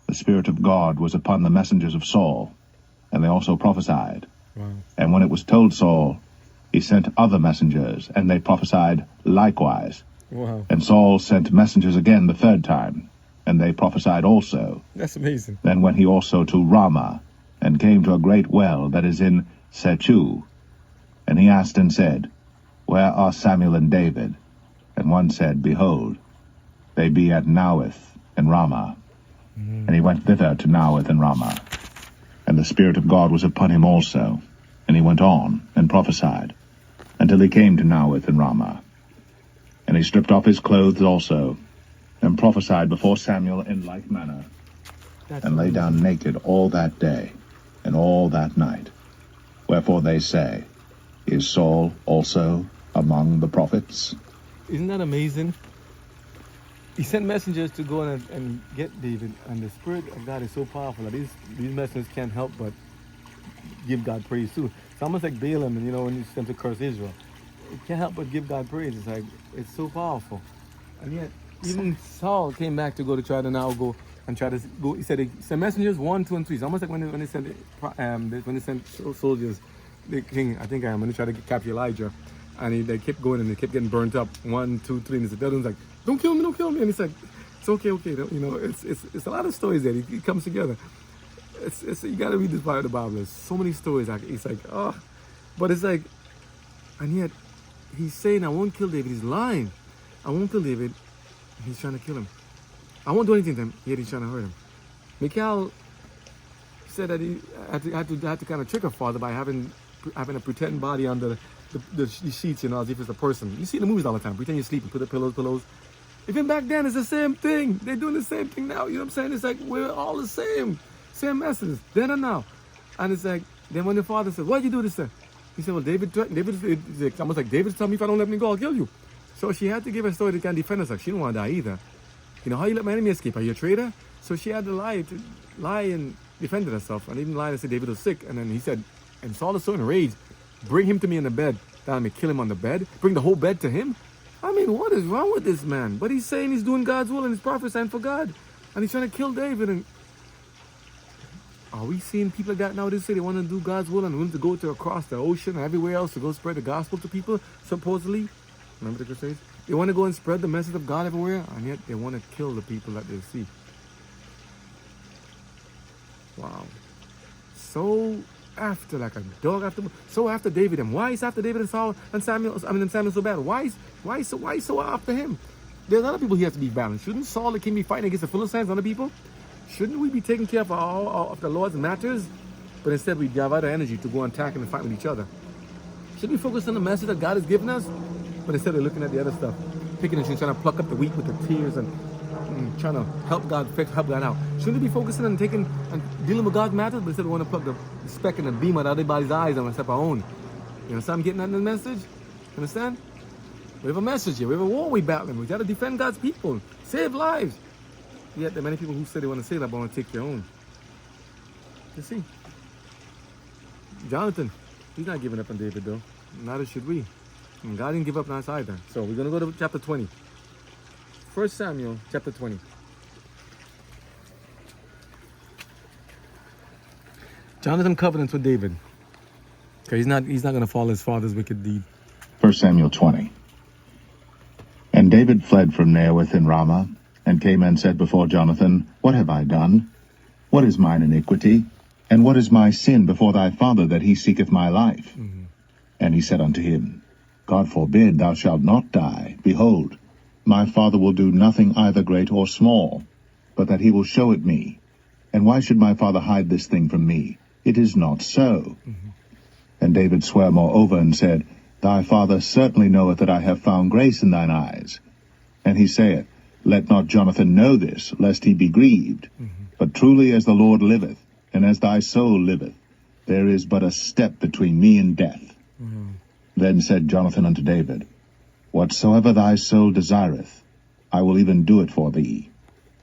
the Spirit of God was upon the messengers of Saul, and they also prophesied. Wow. And when it was told Saul, he sent other messengers, and they prophesied likewise. Wow. And Saul sent messengers again the third time, and they prophesied also. That's amazing. Then went he also to Ramah, and came to a great well that is in Sechu. And he asked and said, Where are Samuel and David? And one said, Behold, they be at Naueth in Ramah. And he went thither to Naueth and Ramah. And the Spirit of God was upon him also. And he went on and prophesied, until he came to Naueth and Ramah. And he stripped off his clothes also, and prophesied before Samuel in like manner, and lay down naked all that day, and all that night. Wherefore they say, Is Saul also among the prophets? Isn't that amazing? He sent messengers to go and get David, and the Spirit of God is so powerful that these messengers can't help but give God praise too. It's almost like Balaam, and when you sent to curse Israel, you can't help but give God praise. It's like, it's so powerful. And yet, even Saul came back to go to try to now go and try to go. He said, send messengers 1, 2, and 3. It's almost like when they sent soldiers, the king, I think when they tried to capture Elijah, and they kept going and they kept getting burnt up. 1, 2, 3, and the other one's like, don't kill me, don't kill me. And it's like, it's okay. It's a lot of stories there. It comes together. It's you got to read this part of the Bible. There's so many stories. It's like, but it's like, and yet he's saying, I won't kill David. He's lying. I won't kill David. He's trying to kill him. I won't do anything to him. Yet he's trying to hurt him. Michal said that he had to kind of trick her father by having a pretend body under the sheets, as if it's a person. You see in the movies all the time. Pretend you're sleeping, put the pillows. Even back then, it's the same thing. They're doing the same thing now. You know what I'm saying? It's like we're all the same messages, then and now. And it's like, then when the father said, why'd you do this then? He said, well, it's almost like David's telling me if I don't let me go, I'll kill you. So she had to give a story to kind of defend herself. She didn't want to die either. How you let my enemy escape? Are you a traitor? So she had to lie and defended herself, and even lied and said David was sick. And then he said, and Saul is so enraged, bring him to me in the bed, that I may kill him on the bed. Bring the whole bed to him. I mean, what is wrong with this man? But he's saying he's doing God's will and he's prophesying for God, and he's trying to kill David. And are we seeing people like that now? They say they want to do God's will and willing to go across the ocean and everywhere else to go spread the gospel to people, supposedly. Remember the Crusades? They want to go and spread the message of God everywhere, and yet they want to kill the people that they see. Wow. So after, like a dog after, so after David, and why is after David and Saul and Samuel? And Samuel so bad. Why so after him? There's other people he has to be balanced. Shouldn't Saul the king be fighting against the Philistines, other people? Shouldn't we be taking care of all of the Lord's matters? But instead we divert our energy to go and attack and fight with each other. Should we focus on the message that God has given us? But instead of looking at the other stuff, picking and trying to pluck up the wheat with the tears and trying to help God out. Shouldn't we be focusing on taking and dealing with God's matters? But instead we want to pluck the speck and the beam out of everybody's eyes and step our own. You understand I'm getting at the message? Understand? We have a message here. We have a war we battling. We got to defend God's people. Save lives. Yet there are many people who say they want to save that but want to take their own. You see? Jonathan, he's not giving up on David though. Neither should we. And God didn't give up on us either. So we're going to go to chapter 20. 1 Samuel chapter 20. Jonathan covenants with David. Okay, he's not going to follow his father's wicked deed. 1 Samuel 20. And David fled from Naioth in Ramah, and came and said before Jonathan, What have I done? What is mine iniquity? And what is my sin before thy father, that he seeketh my life? Mm-hmm. And he said unto him, God forbid, thou shalt not die. Behold, my father will do nothing either great or small, but that he will show it me. And why should my father hide this thing from me? It is not so. Mm-hmm. And David sware moreover, and said, Thy father certainly knoweth that I have found grace in thine eyes. And he saith, Let not Jonathan know this, lest he be grieved. Mm-hmm. But truly as the Lord liveth, and as thy soul liveth, there is but a step between me and death. Then said Jonathan unto David, Whatsoever thy soul desireth, I will even do it for thee.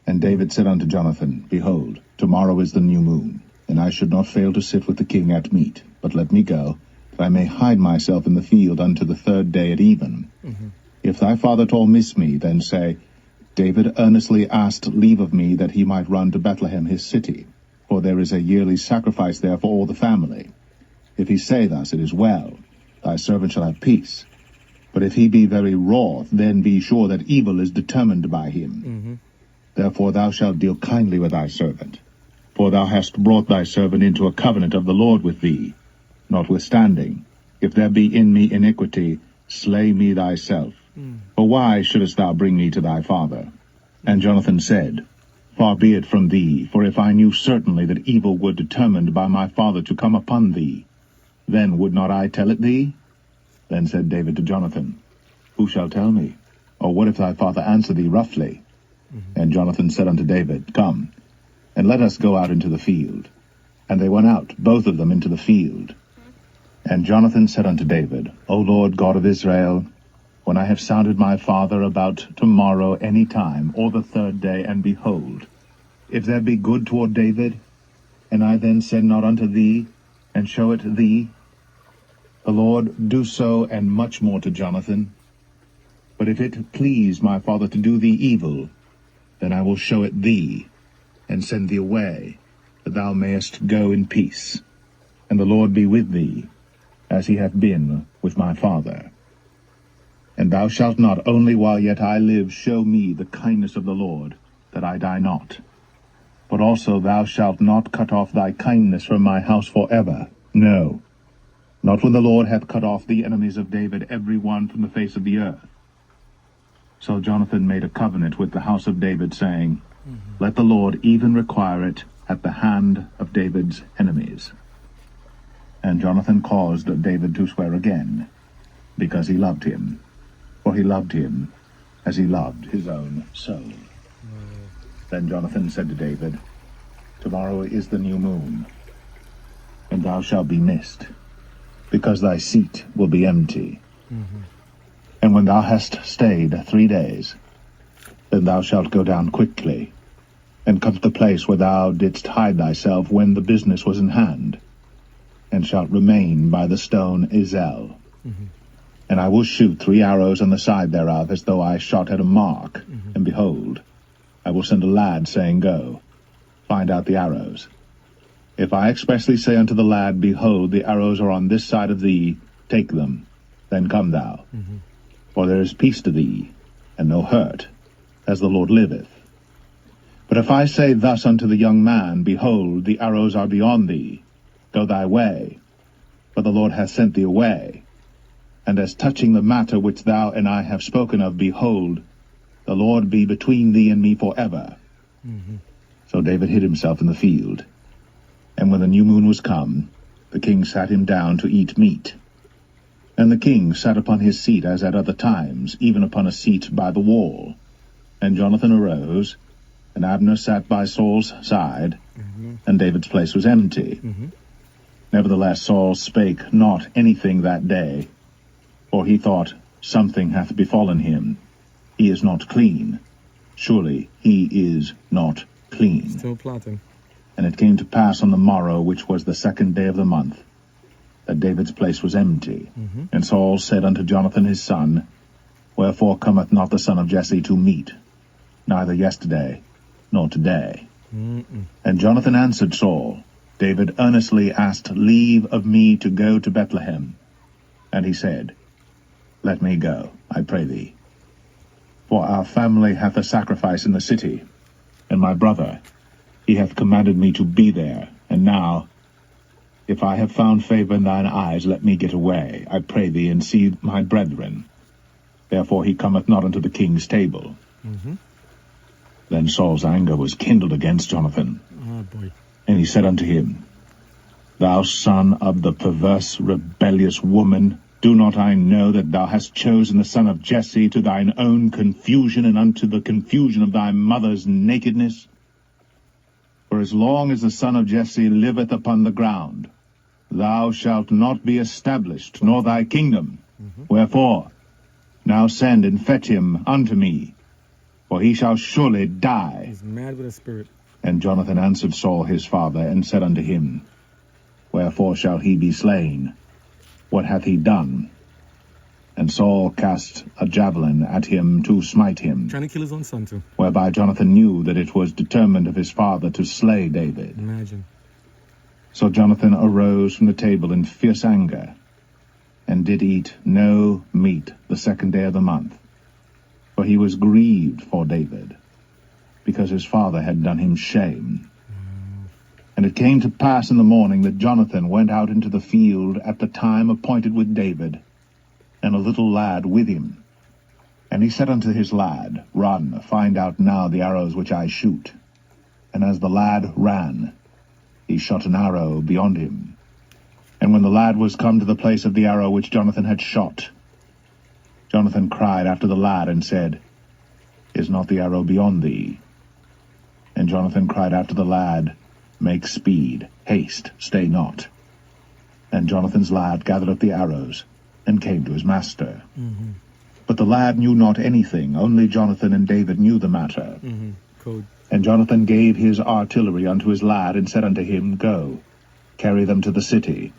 And David said unto Jonathan, Behold, tomorrow is the new moon, and I should not fail to sit with the king at meat, but let me go, that I may hide myself in the field unto the third day at even. If thy father at all miss me, then say, David earnestly asked leave of me that he might run to Bethlehem his city, for there is a yearly sacrifice there for all the family. If he say thus, it is well, thy servant shall have peace. But if he be very wroth, then be sure that evil is determined by him. Therefore thou shalt deal kindly with thy servant, for thou hast brought thy servant into a covenant of the Lord with thee. Notwithstanding, if there be in me iniquity, slay me thyself. For why shouldest thou bring me to thy father? And Jonathan said, Far be it from thee, for if I knew certainly that evil were determined by my father to come upon thee, then would not I tell it thee? Then said David to Jonathan, Who shall tell me? Or what if thy father answer thee roughly? And Jonathan said unto David, Come, and let us go out into the field. And they went out, both of them, into the field. And Jonathan said unto David, O Lord God of Israel, when I have sounded my father about tomorrow any time, or the third day, and behold, if there be good toward David, and I then send not unto thee, and show it thee, the Lord do so, and much more to Jonathan. But if it please my father to do thee evil, then I will show it thee, and send thee away, that thou mayest go in peace. And the Lord be with thee, as he hath been with my father. And thou shalt not only while yet I live show me the kindness of the Lord, that I die not, but also thou shalt not cut off thy kindness from my house forever. No, not when the Lord hath cut off the enemies of David every one from the face of the earth. So Jonathan made a covenant with the house of David, saying, Let the Lord even require it at the hand of David's enemies. And Jonathan caused David to swear again, because he loved him. For he loved him as he loved his own soul. Then Jonathan said to David, Tomorrow is the new moon, and thou shalt be missed, because thy seat will be empty. And when thou hast stayed 3 days, then thou shalt go down quickly, and come to the place where thou didst hide thyself when the business was in hand, and shalt remain by the stone Ezel. And I will shoot 3 arrows on the side thereof, as though I shot at a mark. And behold, I will send a lad, saying, Go, find out the arrows. If I expressly say unto the lad, Behold, the arrows are on this side of thee, take them, then come thou. For there is peace to thee, and no hurt, as the Lord liveth. But if I say thus unto the young man, Behold, the arrows are beyond thee, go thy way, for the Lord hath sent thee away. And as touching the matter which thou and I have spoken of, behold, the Lord be between thee and me forever. So David hid himself in the field. And when the new moon was come, the king sat him down to eat meat. And the king sat upon his seat as at other times, even upon a seat by the wall. And Jonathan arose, and Abner sat by Saul's side, and David's place was empty. Nevertheless Saul spake not anything that day, for he thought, Something hath befallen him. He is not clean. Surely he is not clean. Still plotting. And it came to pass on the morrow, which was the 2nd day of the month, that David's place was empty. And Saul said unto Jonathan his son, Wherefore cometh not the son of Jesse to meat, neither yesterday nor today? And Jonathan answered Saul, David earnestly asked leave of me to go to Bethlehem. And he said, Let me go, I pray thee. For our family hath a sacrifice in the city, and my brother, he hath commanded me to be there. And now, if I have found favor in thine eyes, let me get away, I pray thee, and see my brethren. Therefore he cometh not unto the king's table. Then Saul's anger was kindled against Jonathan. And he said unto him, Thou son of the perverse, rebellious woman, do not I know that thou hast chosen the son of Jesse to thine own confusion, and unto the confusion of thy mother's nakedness? For as long as the son of Jesse liveth upon the ground, Thou shalt not be established, nor thy kingdom. Wherefore, now send and fetch him unto me, for he shall surely die. He's mad with a spirit. And Jonathan answered Saul his father, and said unto him, Wherefore shall he be slain? What hath he done? And Saul cast a javelin at him to smite him, Trying to kill his own son too. whereby Jonathan knew that it was determined of his father to slay David. Imagine. So Jonathan arose from the table in fierce anger, and did eat no meat the 2nd day of the month, for he was grieved for David, because his father had done him shame. And it came to pass in the morning that Jonathan went out into the field at the time appointed with David, and a little lad with him. And he said unto his lad, Run, find out now the arrows which I shoot. And as the lad ran, he shot an arrow beyond him. And when the lad was come to the place of the arrow which Jonathan had shot, Jonathan cried after the lad, and said, Is not the arrow beyond thee? And Jonathan cried after the lad, Make speed, haste, stay not. And Jonathan's lad gathered up the arrows, and came to his master. But the lad knew not anything, only Jonathan and David knew the matter. Code. And Jonathan gave his artillery unto his lad, and said unto him, Go, carry them to the city.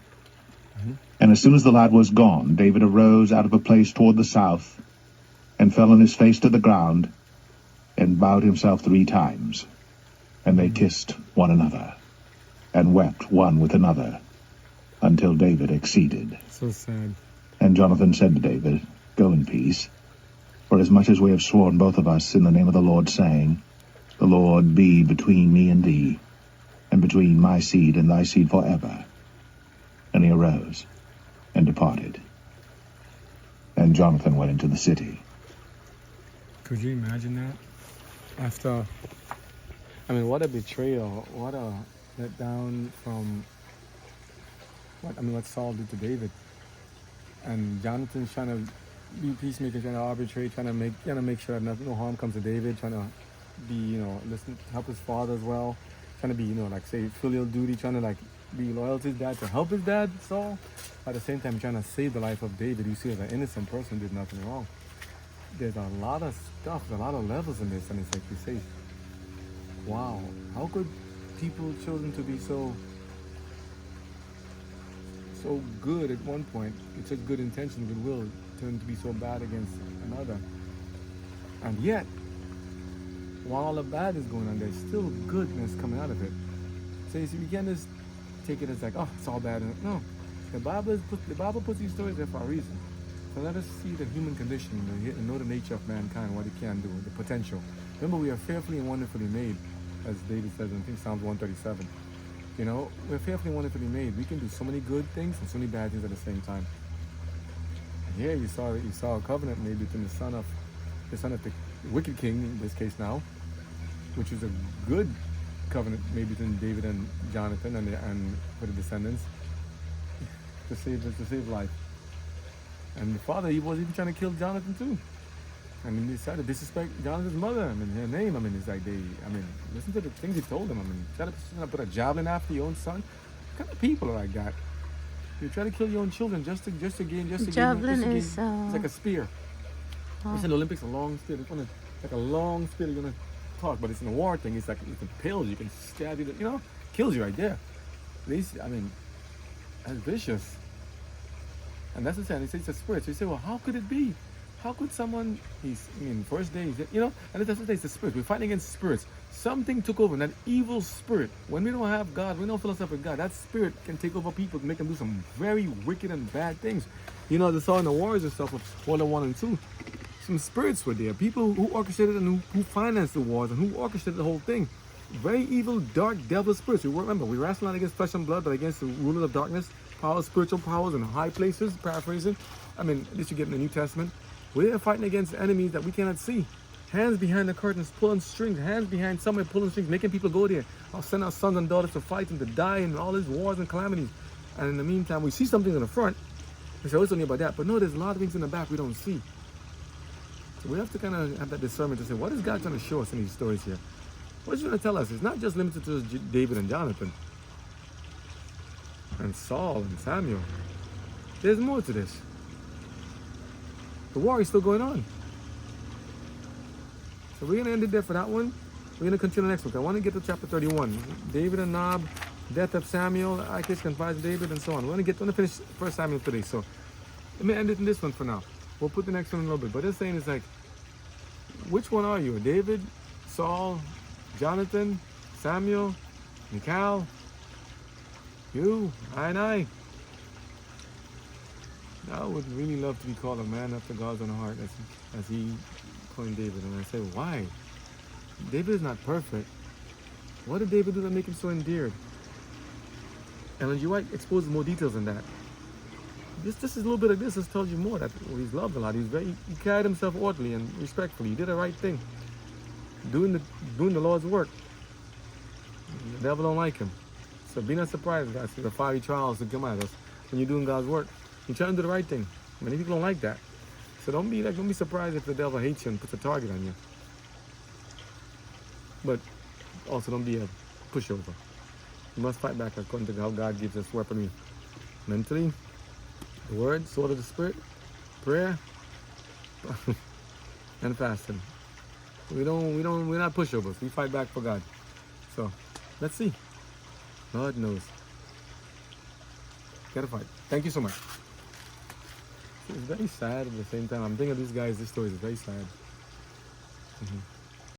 And as soon as the lad was gone, David arose out of a place toward the south, and fell on his face to the ground, and bowed himself 3 times. And they kissed one another, and wept one with another, until David exceeded. So sad. And Jonathan said to David, Go in peace, for as much as we have sworn both of us in the name of the Lord, saying, The Lord be between me and thee, and between my seed and thy seed forever. And he arose, and departed. And Jonathan went into the city. Could you imagine that? After, what a betrayal, what a letdown from what Saul did to David. And Jonathan's trying to be peacemaker, trying to arbitrate, trying to make sure that no harm comes to David, trying to be, listen, help his father as well, trying to be, say filial duty, trying to be loyal to his dad, to help his dad, Saul. At the same time, trying to save the life of David, you see as an innocent person did nothing wrong. There's a lot of stuff, a lot of levels in this, and it's like you say, wow, how could people chosen to be so good at one point, with such good intention, goodwill, turn to be so bad against another? And yet, while all the bad is going on, there's still goodness coming out of it. So you see, we can't just take it as it's all bad. No, the Bible puts these stories there for a reason. So let us see the human condition, and know the nature of mankind, what it can do, the potential. Remember, we are fearfully and wonderfully made, as David says in, I think, Psalms 137. We're fearfully and wonderfully made. We can do so many good things and so many bad things at the same time. And here you saw a covenant made between the son of the wicked king, in this case now, which is a good covenant made between David and Jonathan and for the descendants to save life. And the father, he was even trying to kill Jonathan too. He decided to disrespect Jonathan's mother. Her name. It's like listen to the things he told him. Try to put a javelin after your own son. What kind of people are like that? You try to kill your own children just to gain. Javelin is it's like a spear. It's in the Olympics, a long spear. It's like a long spear. You're gonna talk, but it's in a war thing. It's like it impales. You can stab you. Kills you right there. That's vicious. And that's the thing. He says it's a spirit. So you say, well, how could it be? How could someone, first day, and that's the thing, it's the spirit. We're fighting against spirits. Something took over, that evil spirit. When we don't have God, we don't fill ourselves with God, that spirit can take over people to make them do some very wicked and bad things. They saw in the wars and stuff with World War I and II. Some spirits were there. People who orchestrated and who financed the wars and who orchestrated the whole thing. Very evil, dark, devil spirits. Remember, we wrestle not against flesh and blood, but against the rulers of darkness, powers, spiritual powers in high places, paraphrasing. This you get in the New Testament. We're fighting against enemies that we cannot see. Hands behind the curtains, pulling strings. Hands behind somewhere, pulling strings, making people go there. I'll send our sons and daughters to fight and to die in all these wars and calamities. And in the meantime, we see something in the front. We say, oh, it's only about that. But no, there's a lot of things in the back we don't see. So we have to kind of have that discernment to say, what is God trying to show us in these stories here? What is he trying to tell us? It's not just limited to David and Jonathan. and Saul and Samuel. There's more to this. The war is still going on. So we're going to end it there for that one. We're going to continue next week. I want to get to chapter 31. David and Nob, death of Samuel, Achish confides David, and so on. We're going to finish 1 Samuel today. So let me end it in this one for now. We'll put the next one in a little bit. But this saying is like, which one are you? David, Saul, Jonathan, Samuel, Michal, you, I. I would really love to be called a man after God's own heart, as he coined David. And I say, why? David is not perfect. What did David do that make him so endeared? And when you expose more details in that, this is a little bit of this. This tells you more that he's loved a lot. He carried himself orderly and respectfully. He did the right thing, doing the Lord's work. The devil don't like him, so be not surprised, guys. The fiery trials that come at us when you're doing God's work. You're trying to do the right thing. Many people don't like that, so don't be surprised if the devil hates you and puts a target on you. But also don't be a pushover. You must fight back according to how God gives us weaponry. Mentally, the word, sword of the spirit, prayer, and fasting. We're not pushovers. We fight back for God. So let's see. God knows. Gotta fight. Thank you so much. It's very sad at the same time. I'm thinking of these guys. This story is very sad.